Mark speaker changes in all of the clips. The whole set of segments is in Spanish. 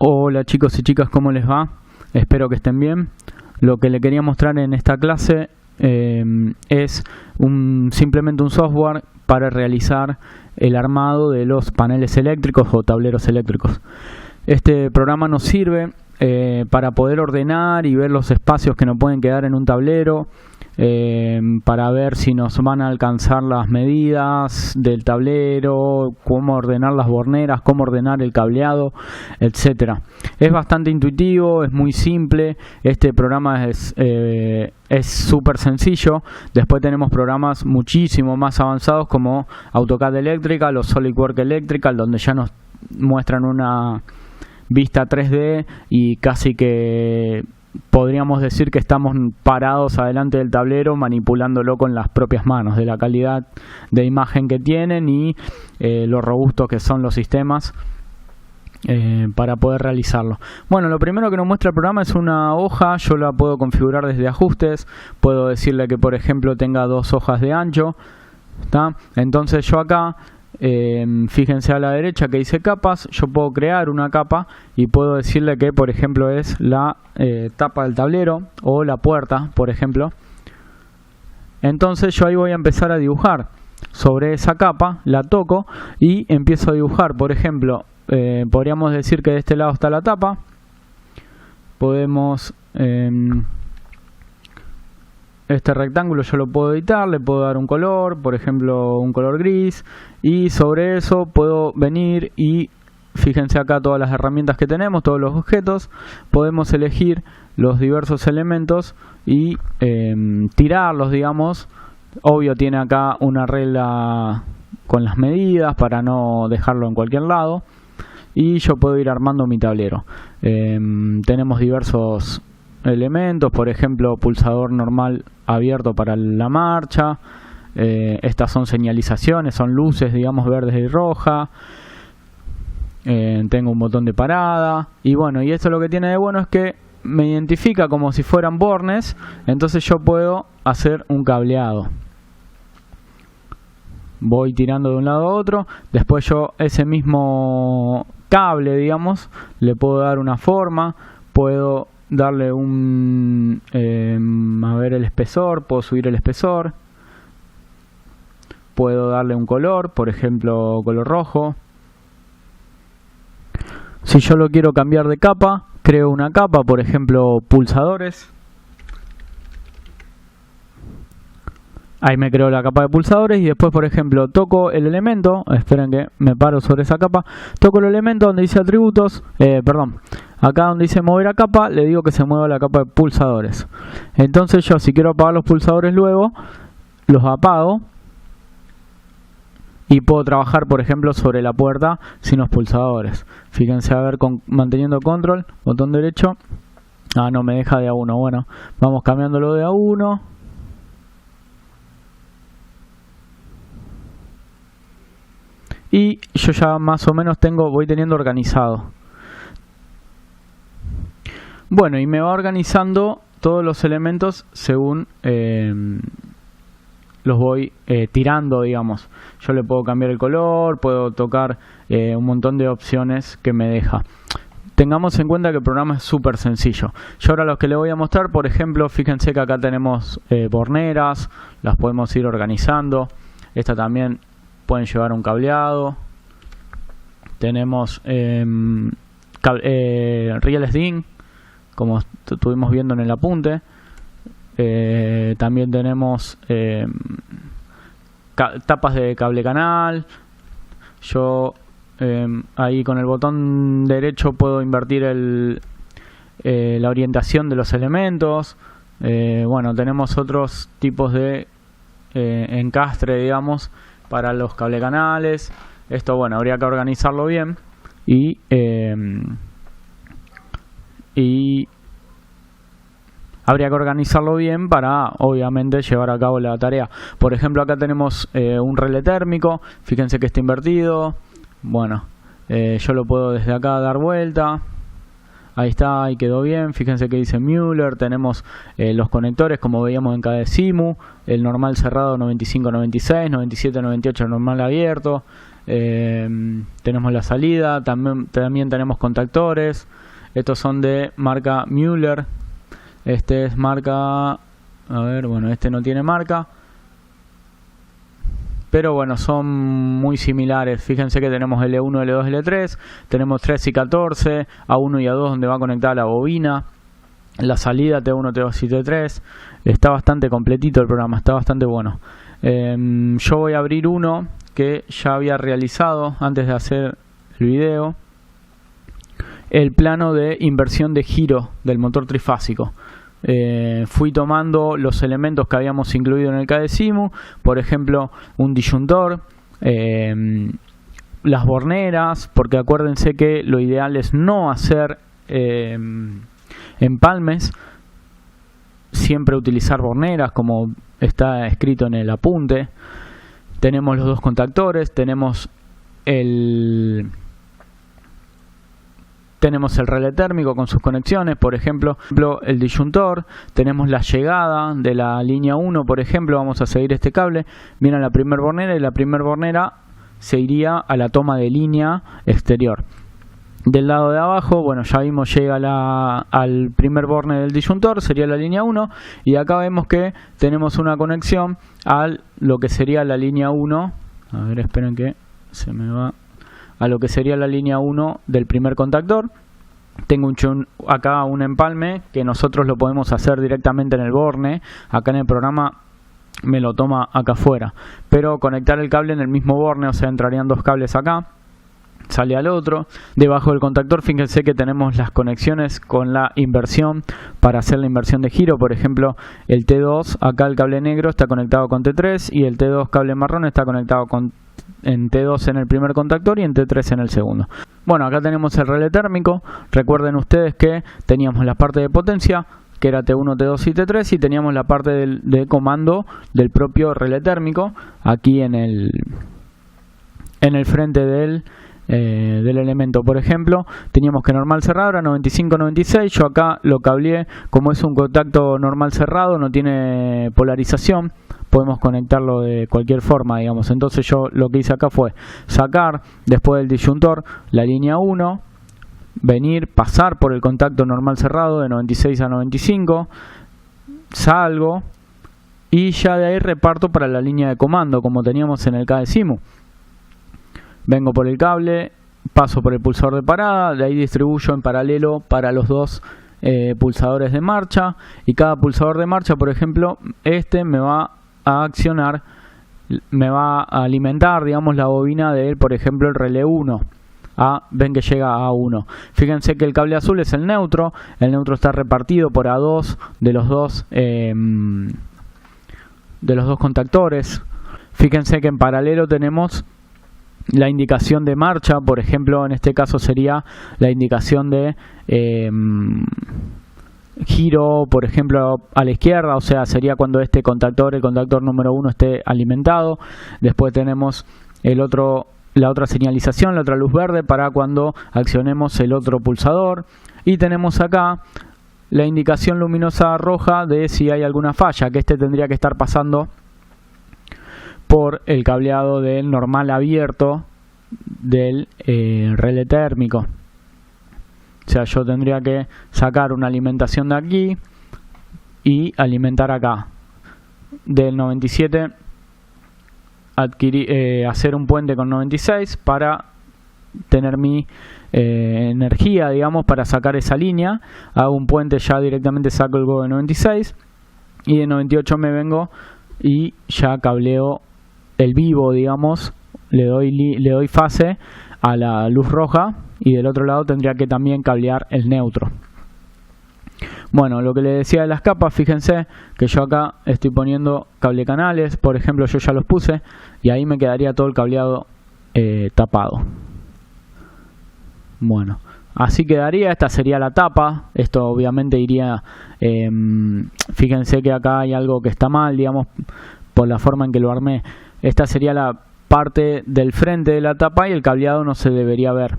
Speaker 1: Hola chicos y chicas, ¿cómo les va? Espero que estén bien. Lo que le quería mostrar en esta clase es simplemente un software para realizar el armado de los paneles eléctricos o tableros eléctricos. Este programa nos sirve para poder ordenar y ver los espacios que nos pueden quedar en un tablero, para ver si nos van a alcanzar las medidas del tablero, cómo ordenar las borneras, cómo ordenar el cableado, etcétera. Es bastante intuitivo, es muy simple. Este programa es súper sencillo. Después tenemos programas muchísimo más avanzados como AutoCAD Electrical o SolidWorks Electrical, donde ya nos muestran una vista 3D y casi que podríamos decir que estamos parados adelante del tablero manipulándolo con las propias manos, de la calidad de imagen que tienen y lo robustos que son los sistemas para poder realizarlo. Bueno, lo primero que nos muestra el programa es una hoja. Yo la puedo configurar desde ajustes. Puedo decirle que, por ejemplo, tenga 2 hojas de ancho, ¿tá? Entonces yo acá, fíjense a la derecha que dice capas. Yo puedo crear una capa y puedo decirle que, por ejemplo, es la tapa del tablero o la puerta, por ejemplo. Entonces yo ahí voy a empezar a dibujar sobre esa capa, la toco y empiezo a dibujar. Por ejemplo, podríamos decir que de este lado está la tapa. Podemos este rectángulo yo lo puedo editar, le puedo dar un color, por ejemplo un color gris, y sobre eso puedo venir y fíjense acá todas las herramientas que tenemos, todos los objetos. Podemos elegir los diversos elementos y tirarlos, digamos. Obvio, tiene acá una regla con las medidas para no dejarlo en cualquier lado, y yo puedo ir armando mi tablero. Tenemos diversos elementos, por ejemplo pulsador normal abierto para la marcha. Estas son señalizaciones, son luces, digamos, verdes y roja. Tengo un botón de parada y bueno, y esto lo que tiene de bueno es que me identifica como si fueran bornes. Entonces yo puedo hacer un cableado, voy tirando de un lado a otro. Después yo ese mismo cable, digamos, le puedo dar una forma, puedo darle el espesor, puedo subir el espesor, puedo darle un color, por ejemplo color rojo. Si yo lo quiero cambiar de capa, creo una capa, por ejemplo pulsadores. Ahí me creo la capa de pulsadores y después, por ejemplo, toco el elemento. Esperen que me paro sobre esa capa. Toco el elemento donde dice atributos, acá donde dice mover a capa, le digo que se mueva la capa de pulsadores. Entonces yo, si quiero apagar los pulsadores luego, los apago y puedo trabajar, por ejemplo, sobre la puerta sin los pulsadores. Fíjense, a ver, manteniendo control, botón derecho. Ah, no me deja de a 1. Bueno, vamos cambiándolo de a 1. Y yo ya más o menos voy teniendo organizado. Bueno, y me va organizando todos los elementos según los voy tirando, digamos. Yo le puedo cambiar el color, puedo tocar un montón de opciones que me deja. Tengamos en cuenta que el programa es súper sencillo. Yo ahora los que le voy a mostrar, por ejemplo, fíjense que acá tenemos borneras, las podemos ir organizando. Esta también pueden llevar un cableado. Tenemos rieles DIN, como estuvimos viendo en el apunte. También tenemos tapas de cable canal. Yo ahí con el botón derecho puedo invertir la orientación de los elementos. Bueno, tenemos otros tipos de encastre, digamos, para los cable canales. Esto, bueno, habría que organizarlo bien y habría que organizarlo bien para, obviamente, llevar a cabo la tarea. Por ejemplo, acá tenemos un relé térmico. Fíjense que está invertido. Bueno, yo lo puedo desde acá dar vuelta. Ahí está, ahí quedó bien. Fíjense que dice Müller. Tenemos los conectores como veíamos en KDecimu. El normal cerrado 95-96, 97-98 normal abierto. Tenemos la salida. También tenemos contactores. Estos son de marca Müller. Este es marca... A ver, bueno, este no tiene marca. Pero bueno, son muy similares. Fíjense que tenemos L1, L2, L3. Tenemos 3 y 14, A1 y A2 donde va conectada la bobina. La salida T1, T2 y T3. Está bastante completito el programa, está bastante bueno. Yo voy a abrir uno que ya había realizado antes de hacer el video. El plano de inversión de giro del motor trifásico. Fui tomando los elementos que habíamos incluido en el KDecimu, por ejemplo un disyuntor, las borneras, porque acuérdense que lo ideal es no hacer empalmes, siempre utilizar borneras como está escrito en el apunte. Tenemos los dos contactores, tenemos el relé térmico con sus conexiones, por ejemplo el disyuntor. Tenemos la llegada de la línea 1, por ejemplo. Vamos a seguir este cable, viene a la primer bornera y la primer bornera se iría a la toma de línea exterior. Del lado de abajo, bueno, ya vimos, llega al primer borne del disyuntor, sería la línea 1, y acá vemos que tenemos una conexión a lo que sería la línea 1. A ver, esperen que se me va. A lo que sería la línea 1 del primer contactor. Tengo acá un empalme que nosotros lo podemos hacer directamente en el borne. Acá en el programa me lo toma acá afuera, pero conectar el cable en el mismo borne, o sea, entrarían dos cables acá, sale al otro. Debajo del contactor, fíjense que tenemos las conexiones con la inversión para hacer la inversión de giro. Por ejemplo, el T2, acá el cable negro está conectado con T3 y el T2 cable marrón está conectado en T2 en el primer contactor y en T3 en el segundo. Bueno, acá tenemos el relé térmico. Recuerden ustedes que teníamos la parte de potencia, que era T1, T2 y T3, y teníamos la parte de comando del propio relé térmico aquí en el frente del elemento. Por ejemplo, teníamos que normal cerrado era 95-96. Yo acá lo cableé, como es un contacto normal cerrado, no tiene polarización, podemos conectarlo de cualquier forma, digamos. Entonces yo lo que hice acá fue sacar después del disyuntor la línea 1, venir, pasar por el contacto normal cerrado de 96 a 95, salgo y ya de ahí reparto para la línea de comando como teníamos en el KDecimu. Vengo por el cable, paso por el pulsador de parada, de ahí distribuyo en paralelo para los dos pulsadores de marcha, y cada pulsador de marcha, por ejemplo, este me va a accionar, me va a alimentar, digamos, la bobina de, por ejemplo, el relé 1. Ven que llega a A1. Fíjense que el cable azul es el neutro está repartido por A2 de los dos contactores. Fíjense que en paralelo tenemos la indicación de marcha, por ejemplo, en este caso sería la indicación de giro, por ejemplo, a la izquierda, o sea, sería cuando este contactor, el contactor número 1, esté alimentado. Después tenemos la otra señalización, la otra luz verde para cuando accionemos el otro pulsador, y tenemos acá la indicación luminosa roja de si hay alguna falla, que este tendría que estar pasando por el cableado del normal abierto del relé térmico. O sea, yo tendría que sacar una alimentación de aquí y alimentar acá del 97, hacer un puente con 96 para tener mi energía, digamos, para sacar esa línea. Hago un puente, ya directamente saco el go de 96 y de 98 me vengo y ya cableo el vivo, digamos, le doy fase a la luz roja, y del otro lado tendría que también cablear el neutro. Bueno, lo que les decía de las capas, fíjense que yo acá estoy poniendo cable canales, por ejemplo, yo ya los puse y ahí me quedaría todo el cableado tapado. Bueno, así quedaría. Esta sería la tapa. Esto obviamente iría, fíjense que acá hay algo que está mal, digamos, por la forma en que lo armé. Esta sería la parte del frente de la tapa y el cableado no se debería ver.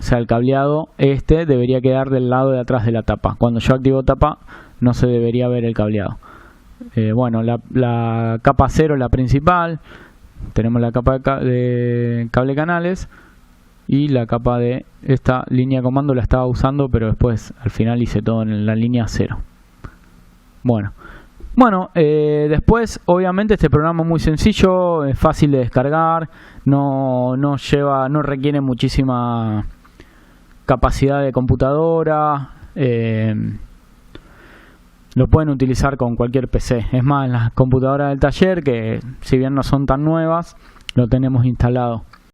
Speaker 1: o sea, el cableado debería quedar del lado de atrás de la tapa. Cuando yo activo tapa no se debería ver el cableado. Bueno, la capa 0, la principal, tenemos la capa de cable canales, y la capa de esta línea de comando la estaba usando, pero después al final hice todo en la línea 0. Bueno, después obviamente este programa es muy sencillo, es fácil de descargar, no requiere muchísima capacidad de computadora, lo pueden utilizar con cualquier PC. Es más, en las computadoras del taller, que si bien no son tan nuevas, lo tenemos instalado.